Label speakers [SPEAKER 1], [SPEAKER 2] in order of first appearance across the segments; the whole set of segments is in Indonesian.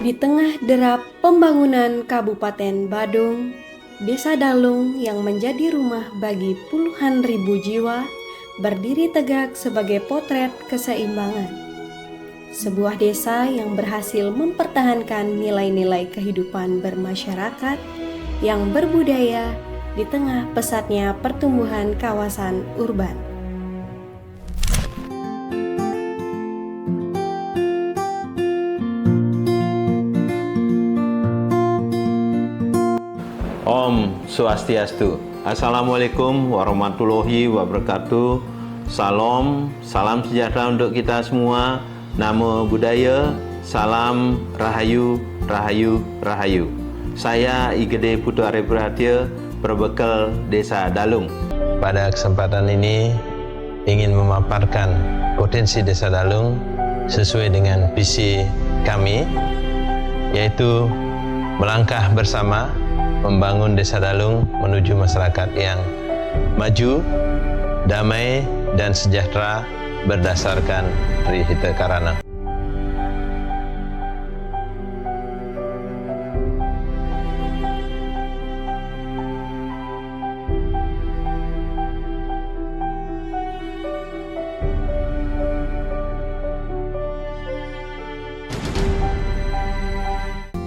[SPEAKER 1] Di tengah derap pembangunan Kabupaten Badung, Desa Dalung yang menjadi rumah bagi puluhan ribu jiwa berdiri tegak sebagai potret keseimbangan. Sebuah desa yang berhasil mempertahankan nilai-nilai kehidupan bermasyarakat yang berbudaya di tengah pesatnya pertumbuhan kawasan urban.
[SPEAKER 2] Om Swastiastu. Assalamualaikum warahmatullahi wabarakatuh. Salam sejahtera untuk kita semua. Namo Buddhaya, salam Rahayu, Rahayu, Rahayu. Saya Igede Putu Arif Rahatya, perbekal Desa Dalung.
[SPEAKER 3] Pada kesempatan ini ingin memaparkan potensi Desa Dalung sesuai dengan visi kami, yaitu melangkah bersama membangun Desa Dalung menuju masyarakat yang maju, damai, dan sejahtera berdasarkan Trihita Karana.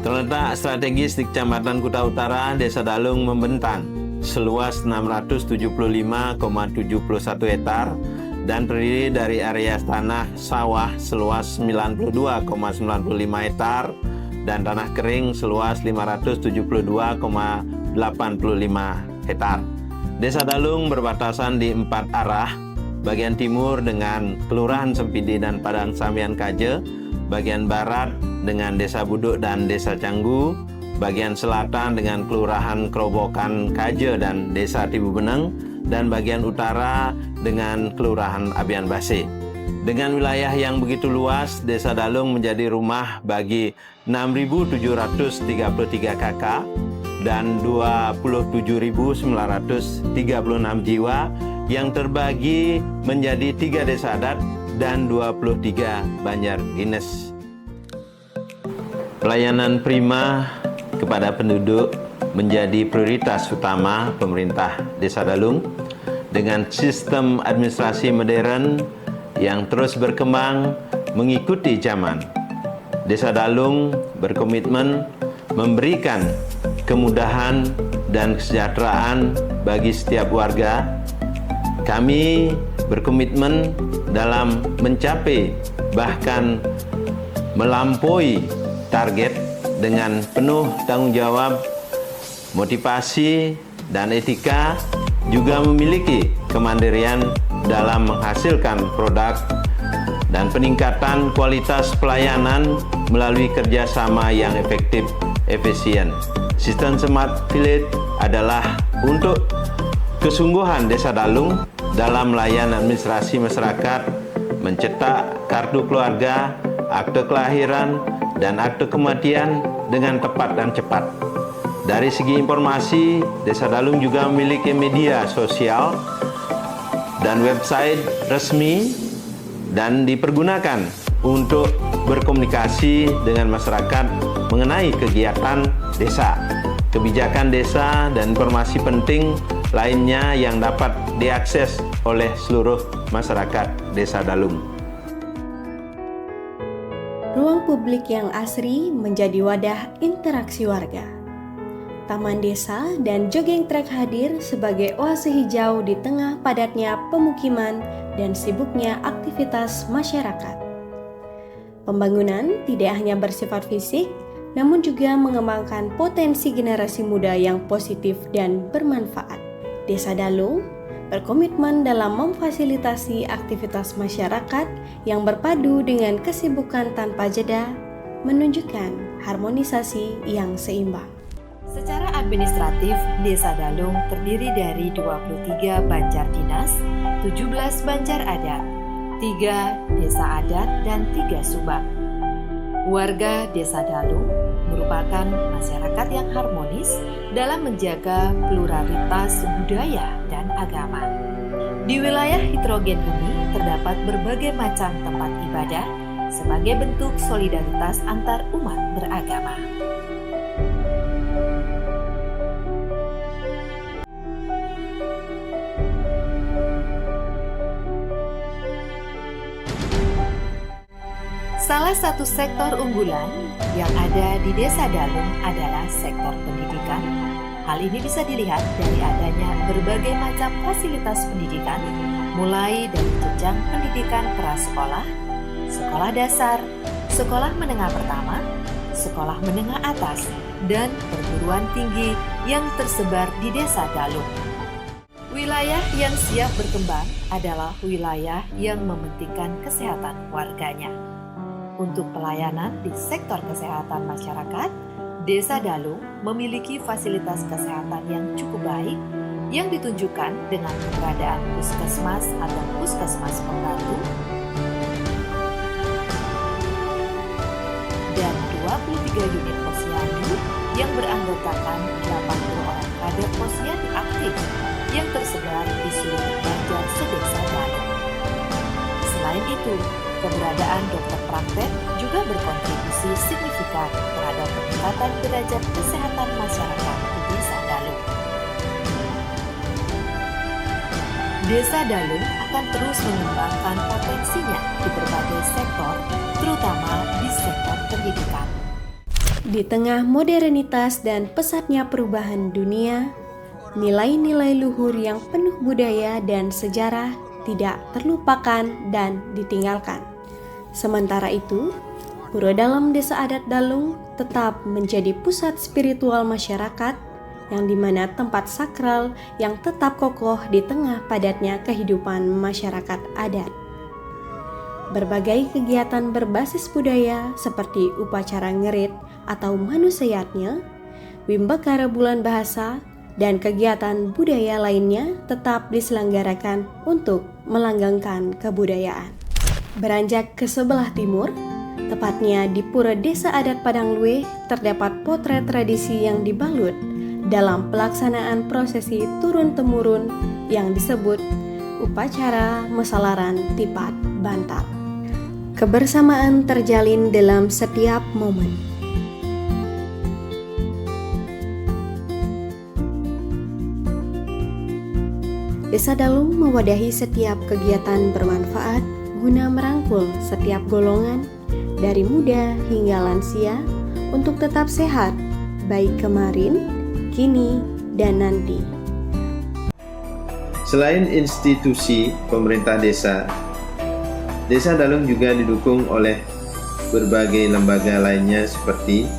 [SPEAKER 2] Terletak strategis di Kecamatan Kuta Utara, Desa Dalung membentang seluas 675,71 hektar dan terdiri dari area tanah sawah seluas 92,95 hektar dan tanah kering seluas 572,85 hektar. Desa Dalung berbatasan di 4 arah, bagian timur dengan Kelurahan Sempidi dan Padang Sambian Kaje, bagian barat dengan Desa Buduk dan Desa Canggu, bagian selatan dengan Kelurahan Kerobokan Kaje dan Desa Tibubeneng, dan bagian utara dengan Kelurahan Abian Base. Dengan wilayah yang begitu luas, Desa Dalung menjadi rumah bagi 6.733 kakak dan 27.936 jiwa yang terbagi menjadi 3 desa adat dan 23 banjar Guinness. Pelayanan prima kepada penduduk menjadi prioritas utama pemerintah Desa Dalung dengan sistem administrasi modern yang terus berkembang mengikuti zaman. Desa Dalung berkomitmen memberikan kemudahan dan kesejahteraan bagi setiap warga. Kami berkomitmen dalam mencapai bahkan melampaui target dengan penuh tanggung jawab, motivasi, dan etika, juga memiliki kemandirian dalam menghasilkan produk dan peningkatan kualitas pelayanan melalui kerjasama yang efektif, efisien. Sistem Smart Village adalah untuk kesungguhan Desa Dalung dalam melayan administrasi masyarakat, mencetak kartu keluarga, akte kelahiran, dan akte kematian dengan tepat dan cepat. Dari segi informasi, Desa Dalung juga memiliki media sosial dan website resmi dan dipergunakan untuk berkomunikasi dengan masyarakat mengenai kegiatan desa, kebijakan desa, dan informasi penting lainnya yang dapat diakses oleh seluruh masyarakat Desa Dalung.
[SPEAKER 1] Ruang publik yang asri menjadi wadah interaksi warga. Taman desa dan jogging track hadir sebagai oase hijau di tengah padatnya pemukiman dan sibuknya aktivitas masyarakat. Pembangunan tidak hanya bersifat fisik, namun juga mengembangkan potensi generasi muda yang positif dan bermanfaat. Desa Dalung berkomitmen dalam memfasilitasi aktivitas masyarakat yang berpadu dengan kesibukan tanpa jeda, menunjukkan harmonisasi yang seimbang.
[SPEAKER 4] Secara administratif, Desa Dalung terdiri dari 23 banjar dinas, 17 banjar adat, 3 desa adat, dan 3 subak. Warga Desa Dalung merupakan masyarakat yang harmonis dalam menjaga pluralitas budaya dan agama. Di wilayah heterogen ini terdapat berbagai macam tempat ibadah sebagai bentuk solidaritas antar umat beragama. Salah satu sektor unggulan yang ada di Desa Dalung adalah sektor pendidikan. Hal ini bisa dilihat dari adanya berbagai macam fasilitas pendidikan, mulai dari jenjang pendidikan prasekolah, sekolah dasar, sekolah menengah pertama, sekolah menengah atas, dan perguruan tinggi yang tersebar di Desa Dalung. Wilayah yang siap berkembang adalah wilayah yang mementingkan kesehatan warganya. Untuk pelayanan di sektor kesehatan masyarakat, Desa Dalung memiliki fasilitas kesehatan yang cukup baik yang ditunjukkan dengan keberadaan puskesmas atau puskesmas pembantu dan 23 unit posyandu yang beranggotakan 80 orang kader posyandu aktif yang tersebar di seluruh banjar sedesa Dalung. Selain itu, keberadaan dokter praktek juga berkontribusi signifikan terhadap peningkatan derajat kesehatan masyarakat di Desa Dalung. Desa Dalung akan terus mengembangkan potensinya di berbagai sektor, terutama di sektor pendidikan.
[SPEAKER 1] Di tengah modernitas dan pesatnya perubahan dunia, nilai-nilai luhur yang penuh budaya dan sejarah tidak terlupakan dan ditinggalkan. Sementara itu, Pura Dalam Desa Adat Dalung tetap menjadi pusat spiritual masyarakat yang dimana tempat sakral yang tetap kokoh di tengah padatnya kehidupan masyarakat adat. Berbagai kegiatan berbasis budaya seperti upacara ngerit atau manusiatnya, wimbakara bulan bahasa, dan kegiatan budaya lainnya tetap diselenggarakan untuk melanggengkan kebudayaan. Beranjak ke sebelah timur, tepatnya di Pura Desa Adat Padangluwe, terdapat potret tradisi yang dibalut dalam pelaksanaan prosesi turun-temurun yang disebut upacara mesalaran tipat bantal. Kebersamaan terjalin dalam setiap momen. Desa Dalung mewadahi setiap kegiatan bermanfaat guna merangkul setiap golongan dari muda hingga lansia untuk tetap sehat, baik kemarin, kini, dan nanti.
[SPEAKER 2] Selain institusi pemerintah desa, Desa Dalung juga didukung oleh berbagai lembaga lainnya seperti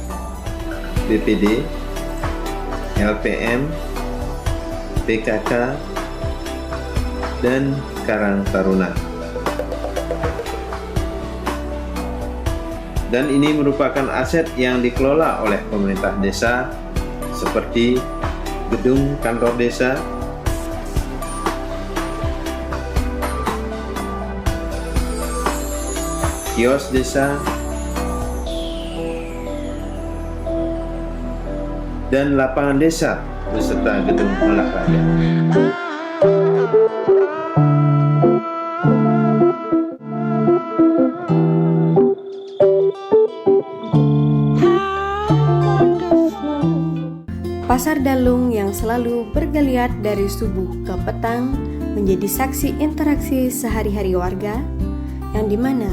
[SPEAKER 2] BPD, LPM, PKK, dan Karang Taruna. Dan ini merupakan aset yang dikelola oleh pemerintah desa seperti gedung kantor desa, kios desa, dan lapangan desa beserta gedung olahraga.
[SPEAKER 1] Pasar Dalung yang selalu bergeliat dari subuh ke petang menjadi saksi interaksi sehari-hari warga, yang dimana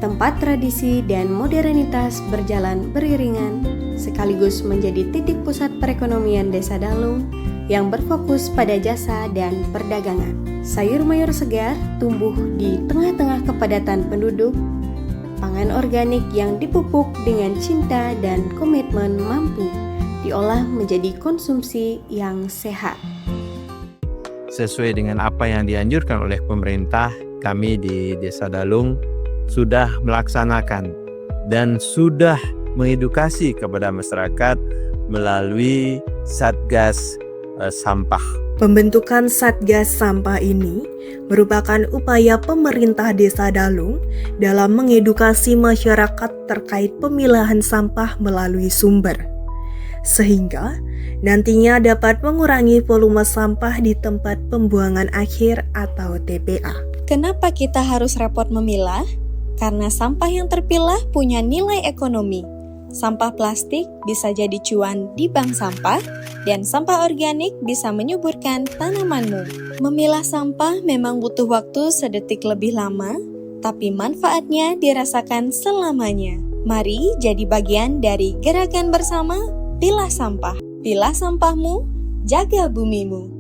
[SPEAKER 1] tempat tradisi dan modernitas berjalan beriringan sekaligus menjadi titik pusat perekonomian Desa Dalung yang berfokus pada jasa dan perdagangan. Sayur mayur segar tumbuh di tengah-tengah kepadatan penduduk, pangan organik yang dipupuk dengan cinta dan komitmen mampu diolah menjadi konsumsi yang sehat.
[SPEAKER 3] Sesuai dengan apa yang dianjurkan oleh pemerintah, kami di Desa Dalung sudah melaksanakan dan sudah mengedukasi kepada masyarakat melalui Satgas Sampah.
[SPEAKER 5] Pembentukan Satgas Sampah ini merupakan upaya pemerintah Desa Dalung dalam mengedukasi masyarakat terkait pemilahan sampah melalui sumber, sehingga nantinya dapat mengurangi volume sampah di tempat pembuangan akhir atau TPA.
[SPEAKER 6] Kenapa kita harus repot memilah? karena sampah yang terpilah punya nilai ekonomi. Sampah plastik bisa jadi cuan di bank sampah, dan sampah organik bisa menyuburkan tanamanmu. Memilah sampah memang butuh waktu sedetik lebih lama, tapi manfaatnya dirasakan selamanya. Mari jadi bagian dari gerakan bersama Pilah Sampah. Pilah sampahmu, jaga bumimu.